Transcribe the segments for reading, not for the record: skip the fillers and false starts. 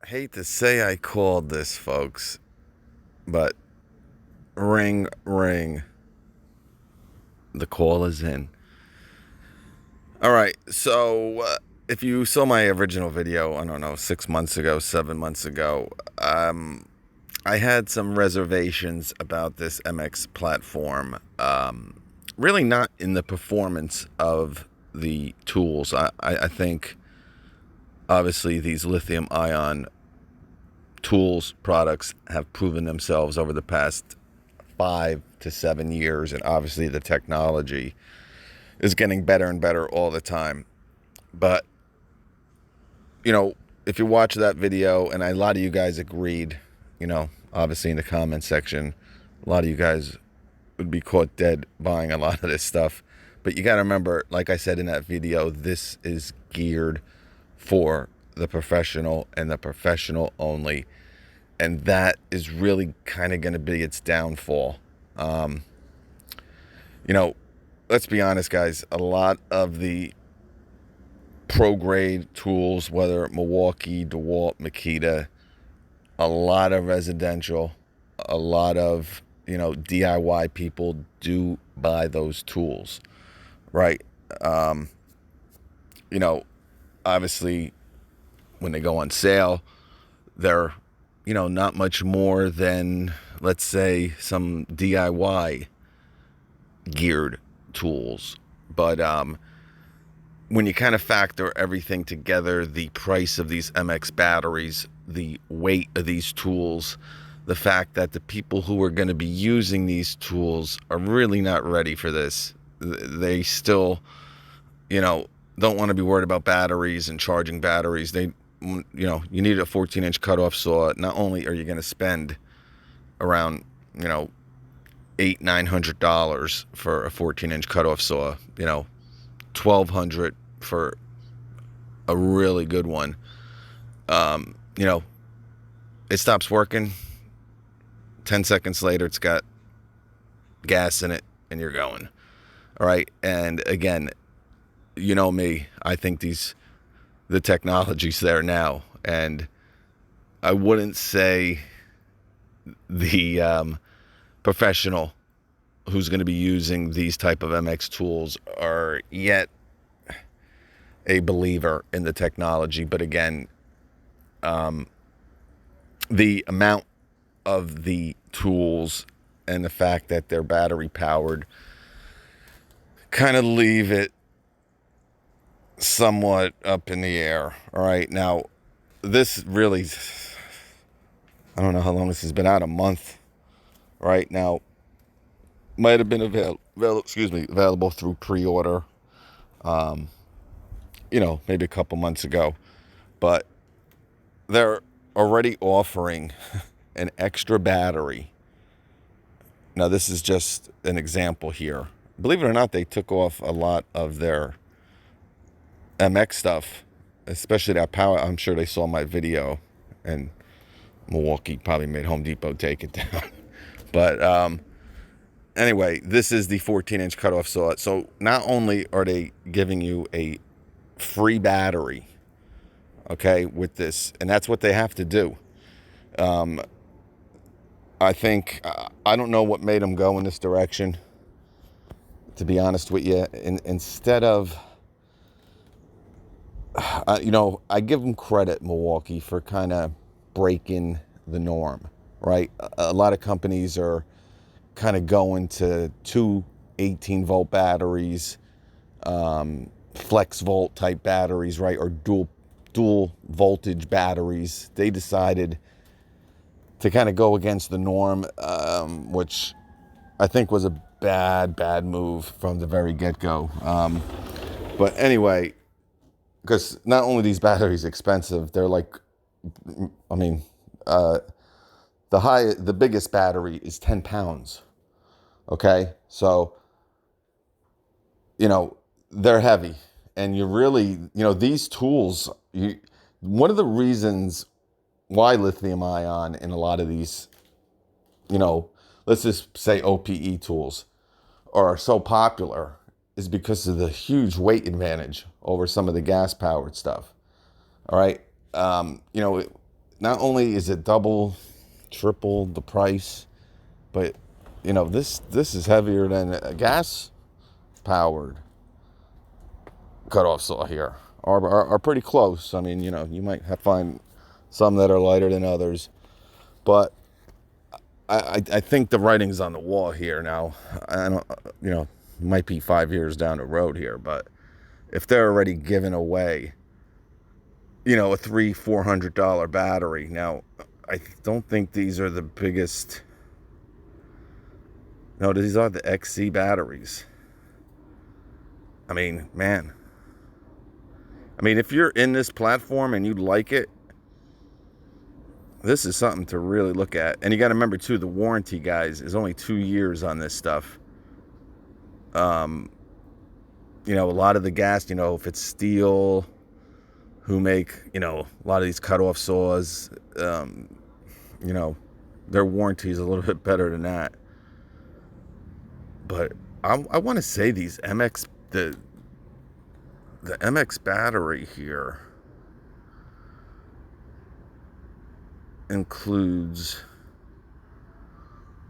Hate to say I called this, folks, but ring, ring. The call is in. All right, so if you saw my original video, I don't know, 6 months ago, 7 months ago, I had some reservations about this MX platform. Really not in the performance of the tools. I think, obviously, these lithium ion tools products have proven themselves over the past 5 to 7 years, and obviously the technology is getting better and better all the time. But if you watch that video, and a lot of you guys agreed, obviously in the comment section, a lot of you guys would be caught dead buying a lot of this stuff. But you got to remember, like I said in that video, this is geared for the professional and the professional only. And that is really kind of going to be its downfall. Let's be honest, guys. A lot of the pro-grade tools, whether Milwaukee, DeWalt, Makita, a lot of residential, a lot of, DIY people do buy those tools, right? Obviously, when they go on sale, they're not much more than, let's say, some DIY geared tools. But when you kind of factor everything together, the price of these MX batteries, the weight of these tools, the fact that the people who are going to be using these tools are really not ready for this. They still, don't want to be worried about batteries and charging batteries. You need a 14-inch cutoff saw. Not only are you going to spend around, $800-900 for a 14-inch cutoff saw, $1,200 for a really good one. It stops working. 10 seconds later, it's got gas in it, and you're going. All right. And again, you know me, I think the technology's there now, and I wouldn't say the professional who's going to be using these type of MX tools are yet a believer in the technology. But again, the amount of the tools and the fact that they're battery powered kind of leave it somewhat up in the air. All right. Now, this really, I don't know how long this has been out, a month. Right now, might have been available through pre-order, maybe a couple months ago, but they're already offering an extra battery. Now, this is just an example here. Believe it or not, they took off a lot of their MX stuff, especially that power. I'm sure they saw my video, and Milwaukee probably made Home Depot take it down. But anyway, this is the 14-inch cutoff saw. So not only are they giving you a free battery, okay, with this, and that's what they have to do. I think, I don't know what made them go in this direction, to be honest with you. Instead of, I give them credit, Milwaukee, for kind of breaking the norm, right? A lot of companies are kind of going to two 18-volt batteries, flex volt type batteries, right? Or dual voltage batteries. They decided to kind of go against the norm, which I think was a bad move from the very get-go. But anyway, because not only these batteries expensive, they're like, the biggest battery is 10 pounds. Okay, so they're heavy, and you really, these tools. One of the reasons why lithium ion in a lot of these, let's just say OPE tools are so popular is because of the huge weight advantage over some of the gas powered stuff. All right, not only is it double, triple the price, but this is heavier than a gas powered cutoff saw here. Are pretty close. I mean, you might find some that are lighter than others, but I think the writing's on the wall here now. I don't, might be 5 years down the road here, but if they're already giving away, a $300-400 battery, now I don't think these are the biggest. No, these are the XC batteries. I mean, man. I mean, if you're in this platform and you like it, this is something to really look at. And you got to remember, too, the warranty, guys, is only 2 years on this stuff. A lot of the gas, if it's steel, who make, a lot of these cutoff saws, their warranty is a little bit better than that. But I want to say these MX, the MX battery here includes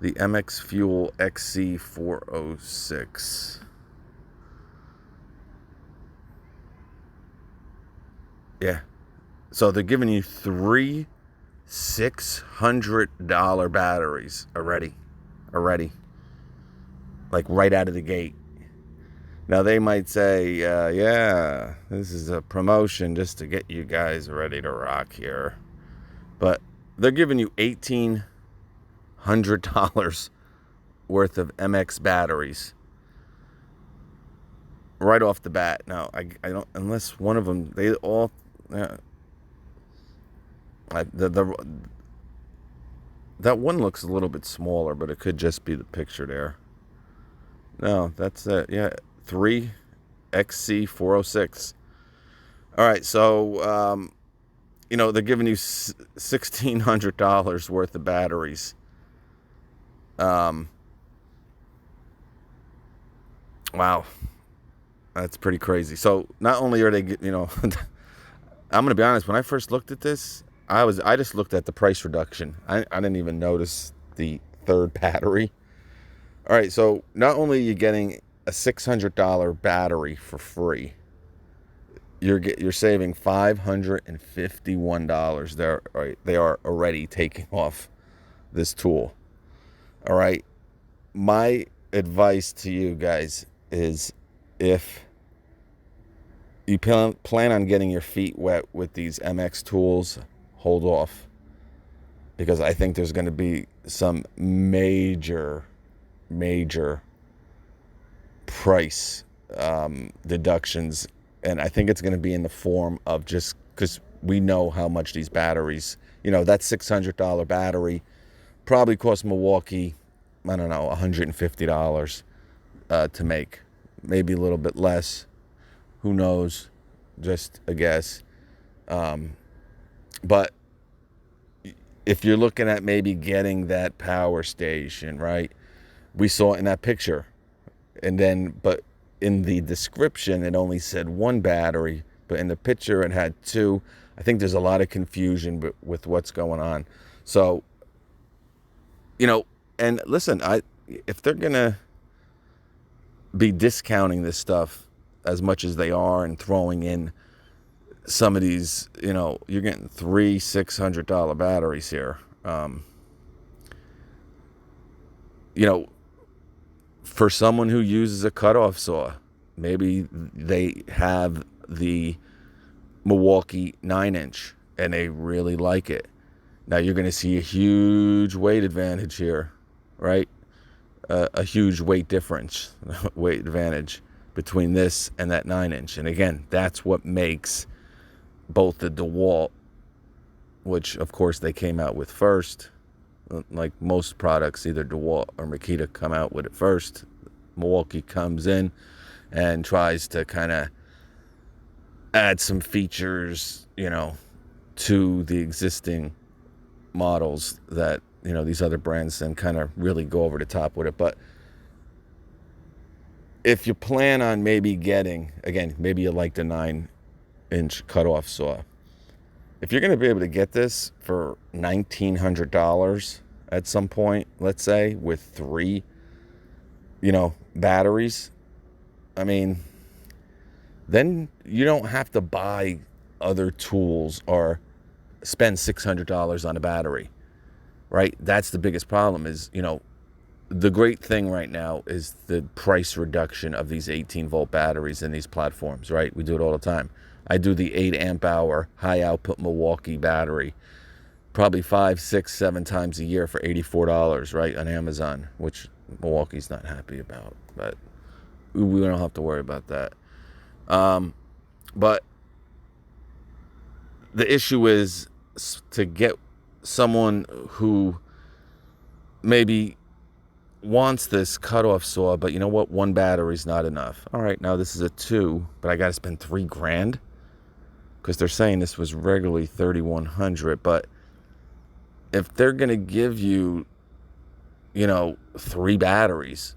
the MX Fuel XC406. Yeah. So they're giving you 3 $600 batteries already. Like right out of the gate. Now they might say, yeah, this is a promotion just to get you guys ready to rock here. But they're giving you $1,800 worth of MX batteries right off the bat. Now, I don't, unless one of them, they all, that one looks a little bit smaller, but it could just be the picture there. No, that's it. Yeah, 3 XC406. All right, so they're giving you $1,600 worth of batteries. Wow, that's pretty crazy. So not only are they, I'm gonna be honest. When I first looked at this, I just looked at the price reduction. I didn't even notice the third battery. All right, so not only are you getting a $600 battery for free, you're saving $551. They are already taking off this tool. All right, my advice to you guys is, if you plan on getting your feet wet with these MX tools, hold off, because I think there's going to be some major price deductions, and I think it's going to be in the form of, just because we know how much these batteries, that $600 battery probably cost Milwaukee, I don't know, $150 to make, maybe a little bit less, who knows, just a guess. But if you're looking at maybe getting that power station, right? We saw it in that picture. But in the description, it only said 1 battery, but in the picture it had 2. I think there's a lot of confusion with what's going on. So, and listen, if they're going to be discounting this stuff as much as they are and throwing in some of these, you're getting 3 $600 batteries here. For someone who uses a cutoff saw, maybe they have the Milwaukee 9-inch and they really like it. Now you're going to see a huge weight advantage here, right? A huge weight difference, weight advantage between this and that 9-inch. And again, that's what makes both the DeWalt, which of course they came out with first, like most products, either DeWalt or Makita come out with it first. Milwaukee comes in and tries to kind of add some features, to the existing models that, these other brands then kind of really go over the top with it. But if you plan on maybe getting, again, maybe you like the 9-inch cutoff saw, if you're going to be able to get this for $1,900 at some point, let's say, with 3, batteries, I mean, then you don't have to buy other tools or spend $600 on a battery, right? That's the biggest problem is, the great thing right now is the price reduction of these 18-volt batteries in these platforms, right? We do it all the time. I do the 8 amp hour high output Milwaukee battery probably 5, 6, 7 times a year for $84, right, on Amazon, which Milwaukee's not happy about, but we don't have to worry about that. But the issue is to get someone who maybe wants this cutoff saw, but you know what? 1 battery's not enough. All right, now this is a 2, but I got to spend $3,000 because they're saying this was regularly $3,100. But if they're gonna give you, 3 batteries,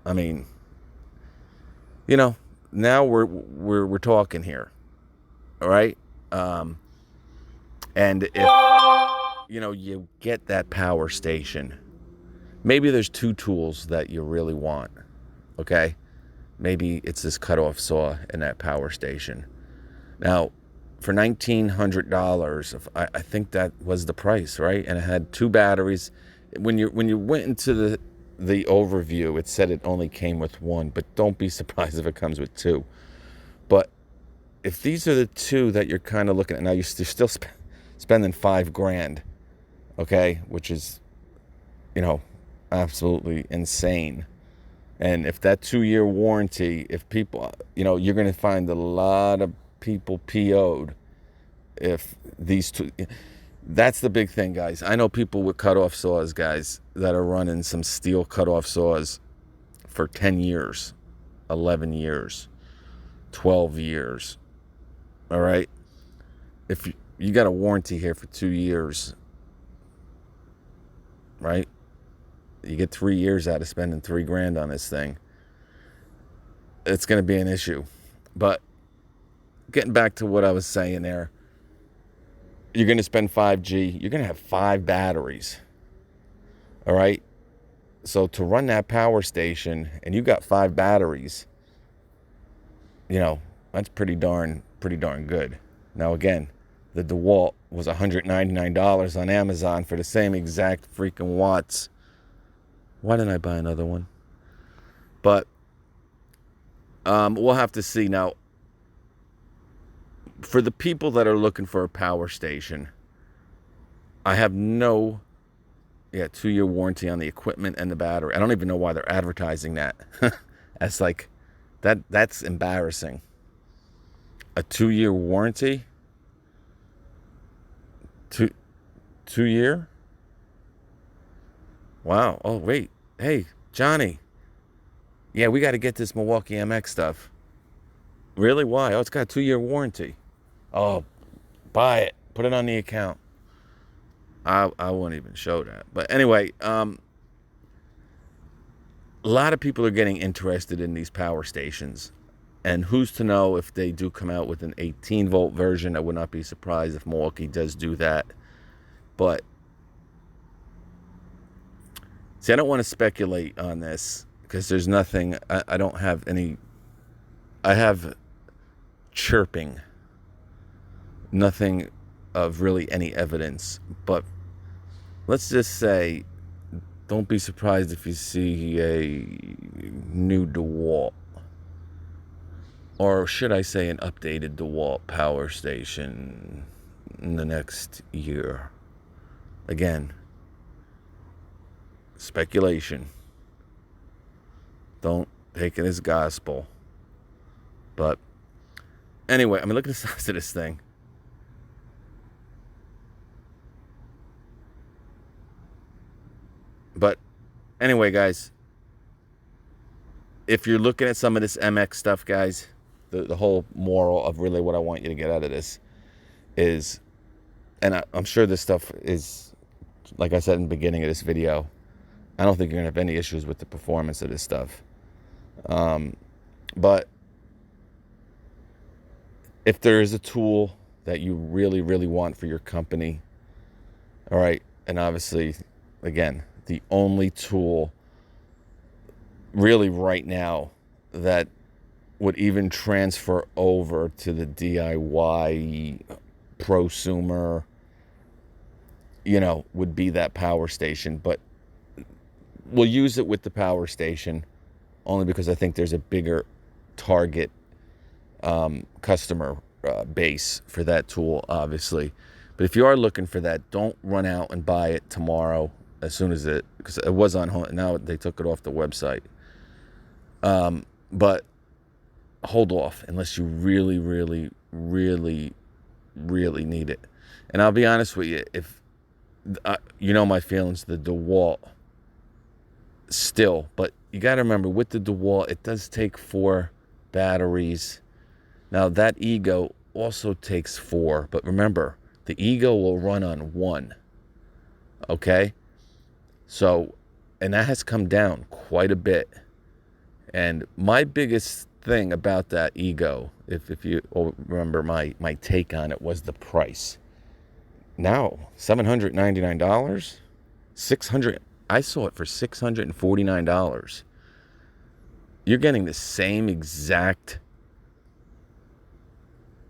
I mean, now we're talking here, all right? And if you get that power station, maybe there's 2 tools that you really want, okay? Maybe it's this cutoff saw and that power station. Now, for $1,900, I think that was the price, right? And it had 2 batteries. When you went into the overview, it said it only came with 1, but don't be surprised if it comes with 2. But if these are the 2 that you're kind of looking at now, you're still spending $5,000, okay? Which is, absolutely insane. And if that 2-year warranty, if people, you're going to find a lot of people PO'd if these 2, that's the big thing, guys. I know people with cutoff saws, guys, that are running some steel cutoff saws for 10 years, 11 years, 12 years, all right? If you got a warranty here for 2 years, right? You get 3 years out of spending $3,000 on this thing. It's going to be an issue. But getting back to what I was saying there, you're going to spend 5G. You're going to have 5 batteries. All right? So to run that power station and you got 5 batteries, that's pretty darn good. Now again, the DeWalt was $199 on Amazon for the same exact freaking watts. Why didn't I buy another one? But we'll have to see. Now, for the people that are looking for a power station, I have 2-year warranty on the equipment and the battery. I don't even know why they're advertising that. That's like, that's embarrassing. A 2-year warranty? 2-year? Wow. Oh, wait. Hey, Johnny. Yeah, we got to get this Milwaukee MX stuff. Really? Why? Oh, it's got a 2-year warranty. Oh, buy it. Put it on the account. I won't even show that. But anyway, a lot of people are getting interested in these power stations. And who's to know if they do come out with an 18-volt version. I would not be surprised if Milwaukee does do that. But, see, I don't want to speculate on this because there's nothing. I don't have any. I have chirping. Nothing of really any evidence. But let's just say, don't be surprised if you see a new DeWalt. Or should I say an updated DeWalt power station in the next year. Again, speculation. Don't take it as gospel. But anyway, I mean, look at the size of this thing. But anyway, guys, if you're looking at some of this MX stuff, guys, the whole moral of really what I want you to get out of this is, and I'm sure this stuff is, like I said in the beginning of this video, I don't think you're going to have any issues with the performance of this stuff. But if there is a tool that you really, really want for your company. All right. And obviously, again, the only tool really right now that would even transfer over to the DIY prosumer, would be that power station. But we'll use it with the power station only because I think there's a bigger target customer base for that tool, obviously. But if you are looking for that, don't run out and buy it tomorrow as soon as because it was on home. Now they took it off the website. But hold off unless you really, really, really, really need it. And I'll be honest with you, if my feelings, the DeWalt still, but you got to remember with the DeWalt, it does take 4 batteries. Now that Ego also takes 4, but remember, the Ego will run on 1. Okay? So, and that has come down quite a bit. And my biggest thing about that Ego, if you remember my take on it, was the price. Now, $799, $600. I saw it for $649. You're getting the same exact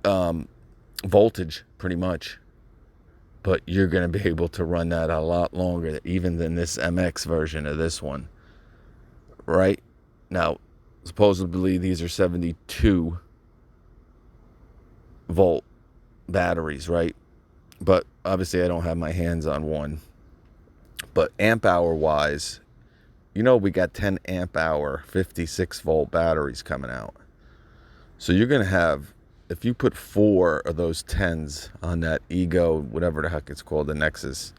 voltage, pretty much, but you're going to be able to run that a lot longer, even than this MX version of this one. Right now, supposedly these are 72 volt batteries, right? But obviously I don't have my hands on one. But amp hour wise, we got 10 amp hour 56 volt batteries coming out. So you're going to have, if you put 4 of those 10s on that Ego, whatever the heck it's called, the Nexus,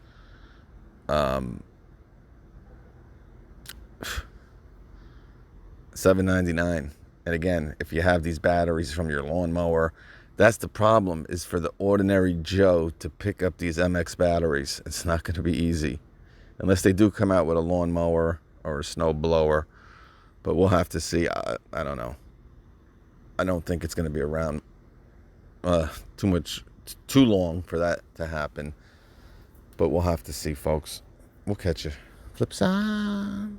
$799. And again, if you have these batteries from your lawnmower, that's the problem, is for the ordinary Joe to pick up these MX batteries. It's not going to be easy unless they do come out with a lawnmower or a snow blower. But we'll have to see. I don't know. I don't think it's going to be around too long for that to happen. But we'll have to see, folks. We'll catch you. Flip side.